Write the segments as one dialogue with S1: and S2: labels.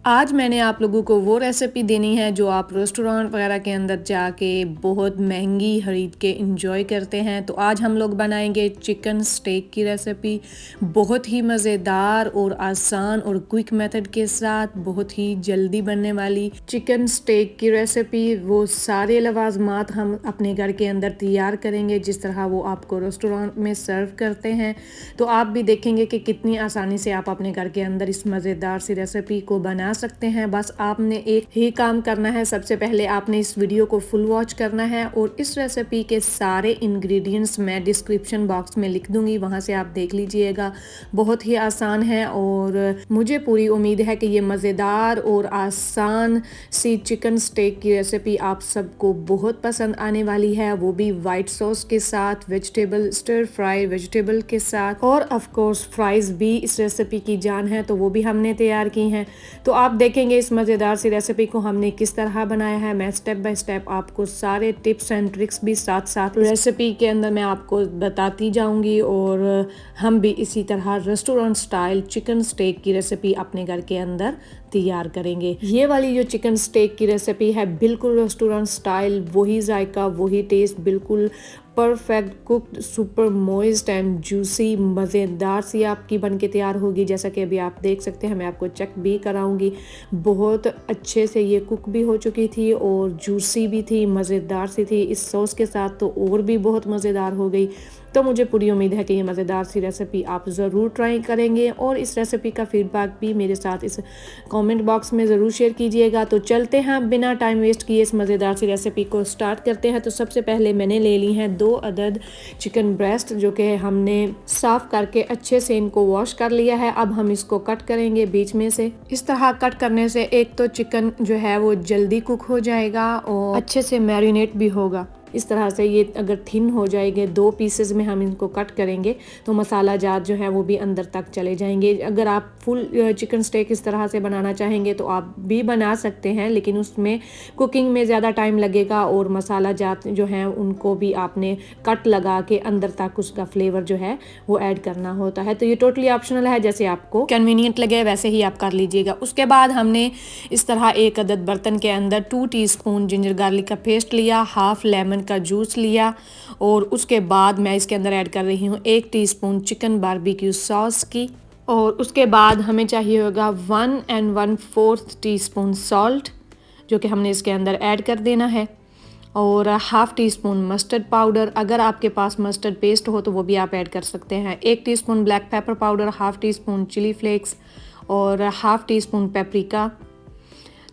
S1: आज मैंने आप लोगों को वो रेसिपी देनी है जो आप रेस्टोरेंट वगैरह के अंदर जाके बहुत महंगी खरीद के इंजॉय करते हैं। तो आज हम लोग बनाएंगे चिकन स्टेक की रेसिपी, बहुत ही मज़ेदार और आसान और क्विक मेथड के साथ, बहुत ही जल्दी बनने वाली चिकन स्टेक की रेसिपी। वो सारे लवाजमात हम अपने घर के अंदर तैयार करेंगे जिस तरह वो आपको रेस्टोरेंट में सर्व करते हैं। तो आप भी देखेंगे कि कितनी आसानी से आप अपने घर के अंदर इस मज़ेदार सी रेसिपी को बना सकते हैं। बस आपने एक ही काम करना है, सबसे पहले आपने इस वीडियो को फुल वॉच करना है और इस रेसिपी के सारे इंग्रेडिएंट्स मैं डिस्क्रिप्शन बॉक्स में लिख दूंगी, वहां से आप देख लीजिएगा। बहुत ही आसान है और मुझे पूरी उम्मीद है कि ये मज़ेदार और आसान सी चिकन स्टेक की रेसिपी आप सबको बहुत पसंद आने वाली है, वो भी वाइट सॉस के साथ, वेजिटेबल स्टर फ्राई वेजिटेबल के साथ, और ऑफ कोर्स फ्राइज भी इस रेसिपी की जान है, तो वो भी हमने तैयार की हैं। तो आप देखेंगे इस मज़ेदार सी रेसिपी को हमने किस तरह बनाया है। मैं स्टेप बाय स्टेप आपको सारे टिप्स एंड ट्रिक्स भी साथ साथ रेसिपी के अंदर मैं आपको बताती जाऊंगी और हम भी इसी तरह रेस्टोरेंट स्टाइल चिकन स्टेक की रेसिपी अपने घर के अंदर तैयार करेंगे। ये वाली जो चिकन स्टेक की रेसिपी है बिल्कुल रेस्टोरेंट स्टाइल, वही जायका वही टेस्ट, बिल्कुल perfect cooked, super moist and juicy मज़ेदार सी आपकी बन के तैयार होगी। जैसा कि अभी आप देख सकते हैं, मैं आपको चेक भी कराऊंगी, बहुत अच्छे से ये कुक भी हो चुकी थी और जूसी भी थी, मज़ेदार सी थी। इस सॉस के साथ तो और भी बहुत मज़ेदार हो गई। तो मुझे पूरी उम्मीद है कि ये मज़ेदार सी रेसिपी आप ज़रूर ट्राई करेंगे और इस रेसिपी का फीडबैक भी मेरे साथ इस कमेंट बॉक्स में ज़रूर शेयर कीजिएगा। तो चलते हैं, बिना टाइम वेस्ट किए इस मज़ेदार सी रेसिपी को स्टार्ट करते हैं। तो सबसे पहले मैंने ले ली हैं 2 अदद चिकन ब्रेस्ट, जो कि हमने साफ़ करके अच्छे से इनको वॉश कर लिया है। अब हम इसको कट करेंगे बीच में से। इस तरह कट करने से एक तो चिकन जो है वो जल्दी कुक हो जाएगा और अच्छे से मैरिनेट भी होगा। इस तरह से ये अगर थिन हो जाएंगे, 2 पीसेस में हम इनको कट करेंगे तो मसाला जात जो है वो भी अंदर तक चले जाएंगे। अगर आप फुल चिकन स्टेक इस तरह से बनाना चाहेंगे तो आप भी बना सकते हैं, लेकिन उसमें कुकिंग में ज़्यादा टाइम लगेगा और मसाला जात जो है उनको भी आपने कट लगा के अंदर तक उसका फ्लेवर जो है वो ऐड करना होता है। तो ये टोटली ऑप्शनल है, जैसे आपको कन्वीनियंट लगे वैसे ही आप कर लीजिएगा। उसके बाद हमने इस तरह एक अदद बर्तन के अंदर 2 टीस्पून जिंजर गार्लिक का पेस्ट लिया, हाफ लेमन का जूस लिया और उसके बाद मैं इसके अंदर ऐड कर रही हूँ 1 टीस्पून चिकन बारबेक्यू सॉस की, और उसके बाद हमें चाहिए होगा 1 1/4 टीस्पून सॉल्ट, जो कि हमने इसके अंदर ऐड कर देना है, और half tea spoon mustard powder. अगर आपके पास मस्टर्ड पेस्ट हो तो वो भी आप ऐड कर सकते हैं। 1 teaspoon black pepper powder, half teaspoon chilli flakes और हाफ टी स्पून पेपरिका।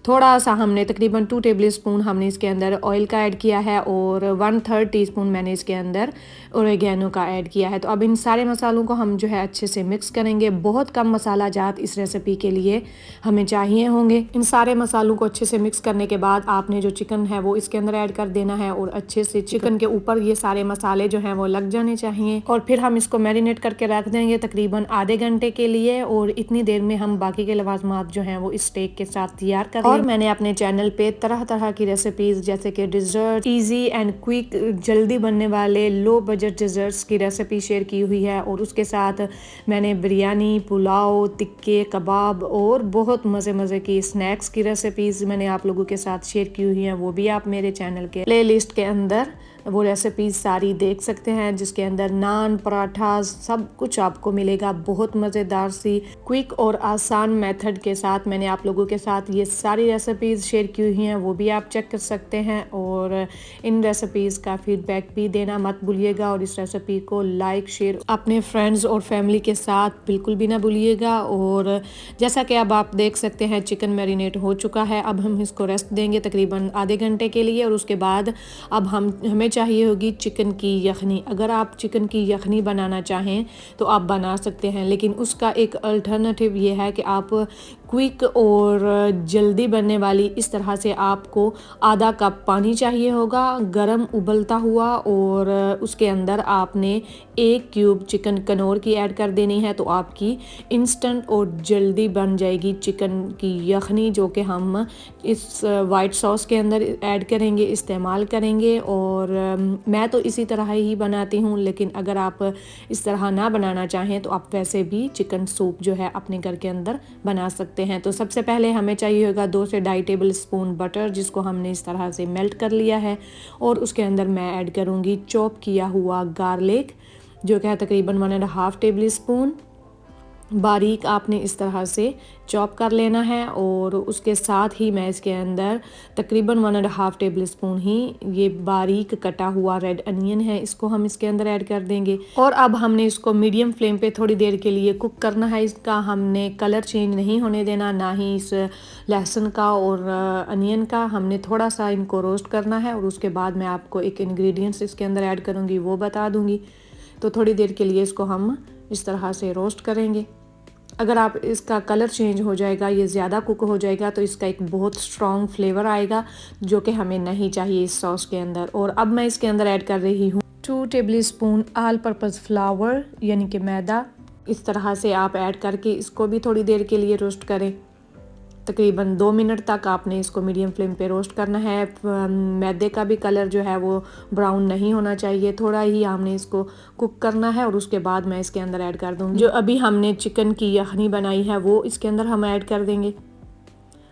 S1: थोड़ा सा हमने तकरीबन 2 टेबल स्पून हमने इसके अंदर ऑयल का ऐड किया है और 1/3 टीस्पून मैंने इसके अंदर ओरेगैनो का ऐड किया है। तो अब इन सारे मसालों को हम जो है अच्छे से मिक्स करेंगे। बहुत कम मसाला जात इस रेसिपी के लिए हमें चाहिए होंगे। इन सारे मसालों को अच्छे से मिक्स करने के बाद आपने जो चिकन है वो इसके अंदर ऐड कर देना है और अच्छे से चिकन के ऊपर ये सारे मसाले जो हैं वो लग जाने चाहिए, और फिर हम इसको मैरिनेट करके रख देंगे तकरीबन आधे घंटे के लिए। और इतनी देर में हम बाकी के लवाजमात जो हैं वो इस स्टेक के साथ तैयार कर। और मैंने अपने चैनल पे तरह तरह की रेसिपीज जैसे कि डिज़र्ट, इजी एंड क्विक, जल्दी बनने वाले लो बजट डिज़र्ट्स की रेसिपी शेयर की हुई है, और उसके साथ मैंने बिरयानी, पुलाव, टिक्के, कबाब और बहुत मज़े की स्नैक्स की रेसिपीज मैंने आप लोगों के साथ शेयर की हुई हैं। वो भी आप मेरे चैनल के प्लेलिस्ट के अंदर वो रेसिपीज सारी देख सकते हैं, जिसके अंदर नान, पराठा सब कुछ आपको मिलेगा। बहुत मज़ेदार सी क्विक और आसान मेथड के साथ मैंने आप लोगों के साथ ये सारी रेसिपीज़ शेयर की हुई हैं, वो भी आप चेक कर सकते हैं। और इन रेसिपीज़ का फीडबैक भी देना मत भूलिएगा, और इस रेसिपी को लाइक शेयर अपने फ्रेंड्स और फैमिली के साथ बिल्कुल भी ना भूलिएगा। और जैसा कि अब आप देख सकते हैं चिकन मैरिनेट हो चुका है। अब हम इसको रेस्ट देंगे तकरीबन आधे घंटे के लिए, और उसके बाद अब हमें चाहिए होगी चिकन की यखनी। अगर आप चिकन की यखनी बनाना चाहें तो आप बना सकते हैं, लेकिन उसका एक अल्टरनेटिव ये है कि आप क्विक और जल्दी बनने वाली इस तरह से आपको आधा कप पानी चाहिए होगा गरम उबलता हुआ, और उसके अंदर आपने 1 क्यूब चिकन कनौर की ऐड कर देनी है। तो आपकी इंस्टेंट और जल्दी बन जाएगी चिकन की यखनी, जो कि हम इस वाइट सॉस के अंदर ऐड करेंगे, इस्तेमाल करेंगे। और मैं तो इसी तरह ही बनाती हूँ, लेकिन अगर आप इस तरह ना बनाना चाहें तो आप वैसे भी चिकन सूप जो है अपने घर के अंदर बना सकते हैं। तो सबसे पहले हमें चाहिए होगा 2 से 2.5 टेबल स्पून बटर, जिसको हमने इस तरह से मेल्ट कर लिया है। और उसके अंदर मैं ऐड करूँगी चॉप किया हुआ गार्लिक, जो कि है तकरीबन 1.5 टेबल स्पून। बारीक आपने इस तरह से चॉप कर लेना है। और उसके साथ ही मैं इसके अंदर तकरीबन 1.5 टेबल स्पून ही ये बारीक कटा हुआ रेड अनियन है, इसको हम इसके अंदर ऐड कर देंगे। और अब हमने इसको मीडियम फ्लेम पे थोड़ी देर के लिए कुक करना है। इसका हमने कलर चेंज नहीं होने देना, ना ही इस लहसुन का और अनियन का। हमने थोड़ा सा इनको रोस्ट करना है और उसके बाद मैं आपको एक इंग्रेडिएंट्स इसके अंदर ऐड करूँगी, वो बता दूँगी। तो थोड़ी देर के लिए इसको हम इस तरह से रोस्ट करेंगे। अगर आप इसका कलर चेंज हो जाएगा, ये ज़्यादा कुक हो जाएगा, तो इसका एक बहुत स्ट्रॉन्ग फ्लेवर आएगा, जो कि हमें नहीं चाहिए इस सॉस के अंदर। और अब मैं इसके अंदर ऐड कर रही हूँ 2 table spoon all purpose flower, यानी कि मैदा। इस तरह से आप ऐड करके इसको भी थोड़ी देर के लिए रोस्ट करें। तकरीबन 2 मिनट तक आपने इसको मीडियम फ्लेम पे रोस्ट करना है। मैदे का भी कलर जो है वो ब्राउन नहीं होना चाहिए, थोड़ा ही हमने इसको कुक करना है। और उसके बाद मैं इसके अंदर ऐड कर दूँगी जो अभी हमने चिकन की यखनी बनाई है, वो इसके अंदर हम ऐड कर देंगे।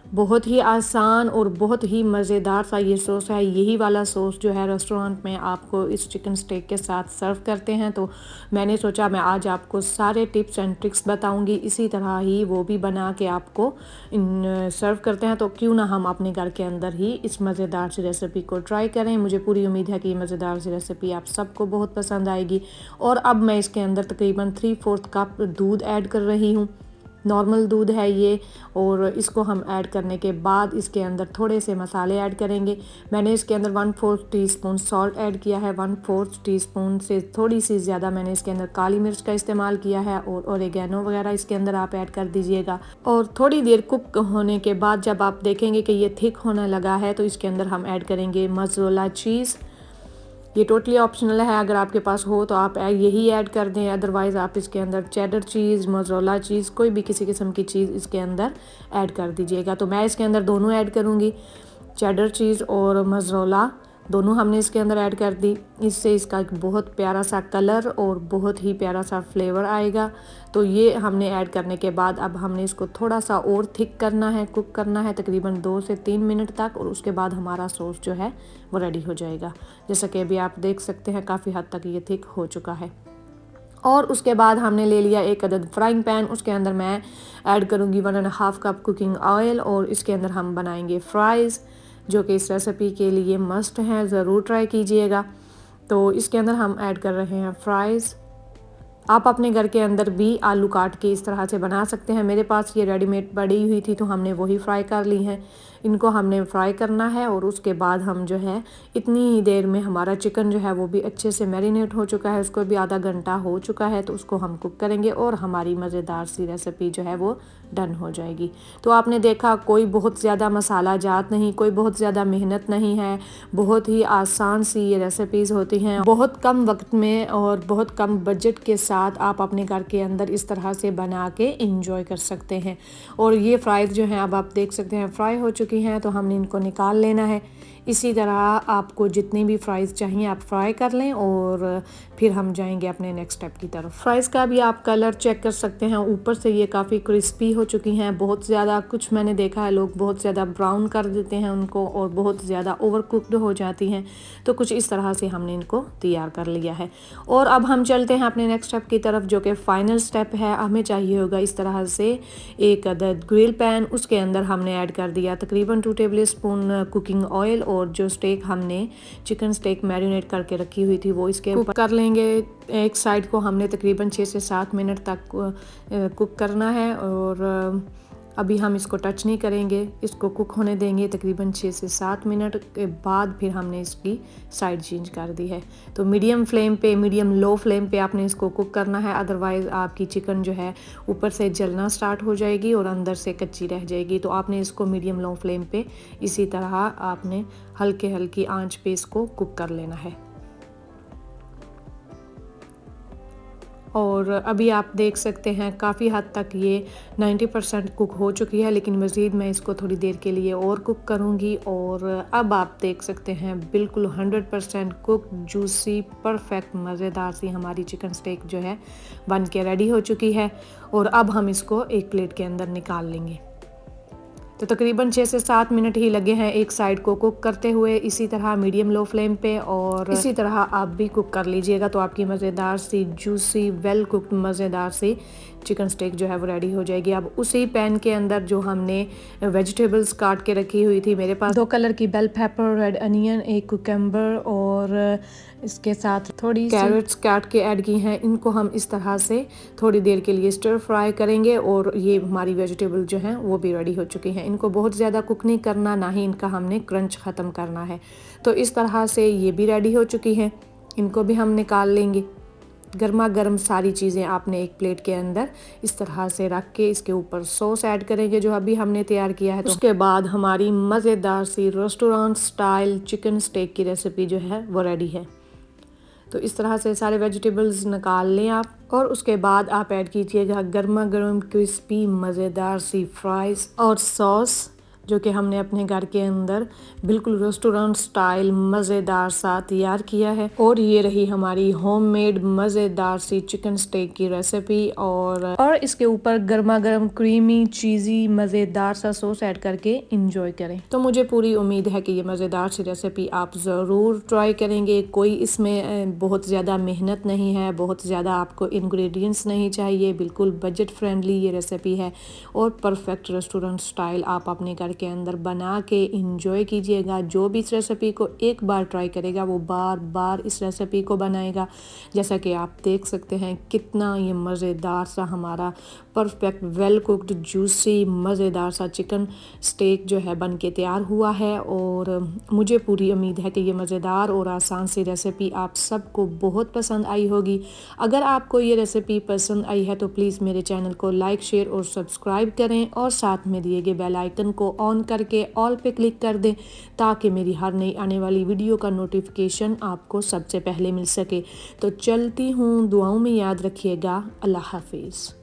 S1: बहुत ही आसान और बहुत ही मज़ेदार सा ये सॉस है। यही वाला सॉस जो है रेस्टोरेंट में आपको इस चिकन स्टेक के साथ सर्व करते हैं। तो मैंने सोचा मैं आज आपको सारे टिप्स एंड ट्रिक्स बताऊंगी, इसी तरह ही वो भी बना के आपको सर्व करते हैं। तो क्यों ना हम अपने घर के अंदर ही इस मज़ेदार सी रेसिपी को ट्राई करें। मुझे पूरी उम्मीद है कि ये मज़ेदार सी रेसिपी आप सबको बहुत पसंद आएगी। और अब मैं इसके अंदर तकरीबन 3/4 कप दूध ऐड कर रही हूँ। नॉर्मल दूध है ये। और इसको हम ऐड करने के बाद इसके अंदर थोड़े से मसाले ऐड करेंगे। मैंने इसके अंदर 1/4 टीस्पून सॉल्ट ऐड किया है, 1/4 टीस्पून से थोड़ी सी ज़्यादा मैंने इसके अंदर काली मिर्च का इस्तेमाल किया है। और ओरेगैनो वगैरह इसके अंदर आप ऐड कर दीजिएगा। और थोड़ी देर कुक होने के बाद जब आप देखेंगे कि ये थिक होने लगा है, तो इसके अंदर हम ऐड करेंगे मोज़रेला चीज़। ये टोटली ऑप्शनल है, अगर आपके पास हो तो आप यही ऐड कर दें, अदरवाइज़ आप इसके अंदर चेडर चीज़, मोज़रेला चीज़, कोई भी किसी किस्म की चीज़ इसके अंदर ऐड कर दीजिएगा। तो मैं इसके अंदर दोनों ऐड करूँगी, चेडर चीज़ और मोज़रेला दोनों हमने इसके अंदर ऐड कर दी। इससे इसका एक बहुत प्यारा सा कलर और बहुत ही प्यारा सा फ्लेवर आएगा। तो ये हमने ऐड करने के बाद अब हमने इसको थोड़ा सा और थिक करना है, कुक करना है तकरीबन 2 से 3 मिनट तक। और उसके बाद हमारा सॉस जो है वो रेडी हो जाएगा। जैसा कि अभी आप देख सकते हैं काफ़ी हद तक ये थिक हो चुका है। और उसके बाद हमने ले लिया एक अदद फ्राइंग पैन, उसके अंदर मैं ऐड करूँगी 1.5 कप कुकिंग ऑयल। और इसके अंदर हम बनाएंगे फ्राइज़, जो कि इस रेसिपी के लिए मस्ट हैं, ज़रूर ट्राई कीजिएगा। तो इसके अंदर हम ऐड कर रहे हैं फ्राइज़। आप अपने घर के अंदर भी आलू काट के इस तरह से बना सकते हैं। मेरे पास ये रेडीमेड पड़ी हुई थी तो हमने वही फ्राई कर ली हैं। इनको हमने फ्राई करना है। और उसके बाद हम जो है इतनी ही देर में हमारा चिकन जो है वो भी अच्छे से मैरिनेट हो चुका है, उसको भी आधा घंटा हो चुका है। तो उसको हम कुक करेंगे और हमारी मज़ेदार सी रेसिपी जो है वो डन हो जाएगी। तो आपने देखा कोई बहुत ज़्यादा मसाला जात नहीं, कोई बहुत ज़्यादा मेहनत नहीं है, बहुत ही आसान सी ये रेसिपीज़ होती हैं। बहुत कम वक्त में और बहुत कम बजट के साथ आप अपने घर के अंदर इस तरह से बना के इंजॉय कर सकते हैं। और ये फ्राइज़ जो हैं अब आप देख सकते हैं फ्राई हो चुकी हैं, तो हमने इनको निकाल लेना है। इसी तरह आपको जितनी भी फ्राइज़ चाहिए आप फ्राई कर लें और फिर हम जाएंगे अपने नेक्स्ट स्टेप की तरफ। फ्राइज़ का भी आप कलर चेक कर सकते हैं, ऊपर से ये काफ़ी क्रिस्पी हो चुकी हैं। बहुत ज़्यादा कुछ मैंने देखा है लोग बहुत ज़्यादा ब्राउन कर देते हैं उनको और बहुत ज़्यादा ओवर कुक्ड हो जाती हैं। तो कुछ इस तरह से हमने इनको तैयार कर लिया है। और अब हम चलते हैं अपने नेक्स्ट स्टेप की तरफ, जो कि फाइनल स्टेप है। हमें चाहिए होगा इस तरह से एक अदद ग्रिल पैन, उसके अंदर हमने ऐड कर दिया तकरीबन 2 टेबल स्पून कुकिंग ऑयल। और जो स्टेक हमने चिकन स्टेक मैरिनेट करके रखी हुई थी वो इसके ऊपर कर लेंगे। एक साइड को हमने तकरीबन 6 से 7 मिनट तक कुक करना है। और अभी हम इसको टच नहीं करेंगे, इसको कुक होने देंगे तकरीबन 6 से 7 मिनट के बाद फिर हमने इसकी साइड चेंज कर दी है। तो मीडियम फ्लेम पे, मीडियम लो फ्लेम पे आपने इसको कुक करना है, अदरवाइज़ आपकी चिकन जो है ऊपर से जलना स्टार्ट हो जाएगी और अंदर से कच्ची रह जाएगी। तो आपने इसको मीडियम लो फ्लेम पे इसी तरह आपने हल्की आंच पे इसको कुक कर लेना है। और अभी आप देख सकते हैं काफ़ी हद तक ये 90% कुक हो चुकी है, लेकिन मज़ीद मैं इसको थोड़ी देर के लिए और कुक करूँगी। और अब आप देख सकते हैं बिल्कुल 100% कुक, जूसी, परफेक्ट मज़ेदार सी हमारी चिकन स्टेक जो है बन के रेडी हो चुकी है। और अब हम इसको एक प्लेट के अंदर निकाल लेंगे। तो तकरीबन 6 से 7 मिनट ही लगे हैं एक साइड को कुक करते हुए, इसी तरह मीडियम लो फ्लेम पे। और इसी तरह आप भी कुक कर लीजिएगा तो आपकी मज़ेदार सी जूसी वेल कुक्ड मज़ेदार सी चिकन स्टेक जो है वो रेडी हो जाएगी। अब उसी पैन के अंदर जो हमने वेजिटेबल्स काट के रखी हुई थी, मेरे पास 2 कलर की बेल पेपर, रेड अनियन, एक कुकम्बर और इसके साथ थोड़ी कैरेट्स काट के ऐड की हैं। इनको हम इस तरह से थोड़ी देर के लिए स्टर फ्राई करेंगे और ये हमारी वेजिटेबल जो हैं वो भी रेडी हो चुकी हैं। इनको बहुत ज़्यादा कुक नहीं करना, ना ही इनका हमने क्रंच ख़त्म करना है। तो इस तरह से ये भी रेडी हो चुकी हैं, इनको भी हम निकाल लेंगे। गर्मा गर्म सारी चीज़ें आपने एक प्लेट के अंदर इस तरह से रख के इसके ऊपर सॉस ऐड करेंगे जो अभी हमने तैयार किया है। तो उसके बाद हमारी मज़ेदार सी रेस्टोरेंट स्टाइल चिकन स्टेक की रेसिपी जो है वो रेडी है। तो इस तरह से सारे वेजिटेबल्स निकाल लें आप और उसके बाद आप ऐड कीजिएगा गर्मा गर्म क्रिस्पी मज़ेदार सी फ्राइज़ और सॉस जो कि हमने अपने घर के अंदर बिल्कुल रेस्टोरेंट स्टाइल मज़ेदार सा तैयार किया है। और ये रही हमारी होममेड मज़ेदार सी चिकन स्टेक की रेसिपी। और इसके ऊपर गर्मा गर्म क्रीमी चीज़ी मज़ेदार सा सॉस ऐड करके इंजॉय करें। तो मुझे पूरी उम्मीद है कि ये मज़ेदार सी रेसिपी आप ज़रूर ट्राई करेंगे। कोई इसमें बहुत ज़्यादा मेहनत नहीं है, बहुत ज़्यादा आपको इंग्रेडिएंट्स नहीं चाहिए, बिल्कुल बजट फ्रेंडली ये रेसिपी है और परफेक्ट रेस्टोरेंट स्टाइल आप अपने घर के अंदर बना के इंजॉय कीजिएगा। जो भी इस रेसिपी को एक बार ट्राई करेगा वो बार बार इस रेसिपी को बनाएगा। जैसा कि आप देख सकते हैं कितना ये मज़ेदार सा हमारा परफेक्ट वेल कुक्ड जूसी मज़ेदार सा चिकन स्टेक जो है बन के तैयार हुआ है। और मुझे पूरी उम्मीद है कि ये मज़ेदार और आसान सी रेसिपी आप सबको बहुत पसंद आई होगी। अगर आपको ये रेसिपी पसंद आई है तो प्लीज़ मेरे चैनल को लाइक, शेयर और सब्सक्राइब करें और साथ में दिए गए बेल आइकन को ऑन करके ऑल पे क्लिक कर दें ताकि मेरी हर नई आने वाली वीडियो का नोटिफिकेशन आपको सबसे पहले मिल सके। तो चलती हूँ, दुआओं में याद रखिएगा। अल्लाह हाफिज़।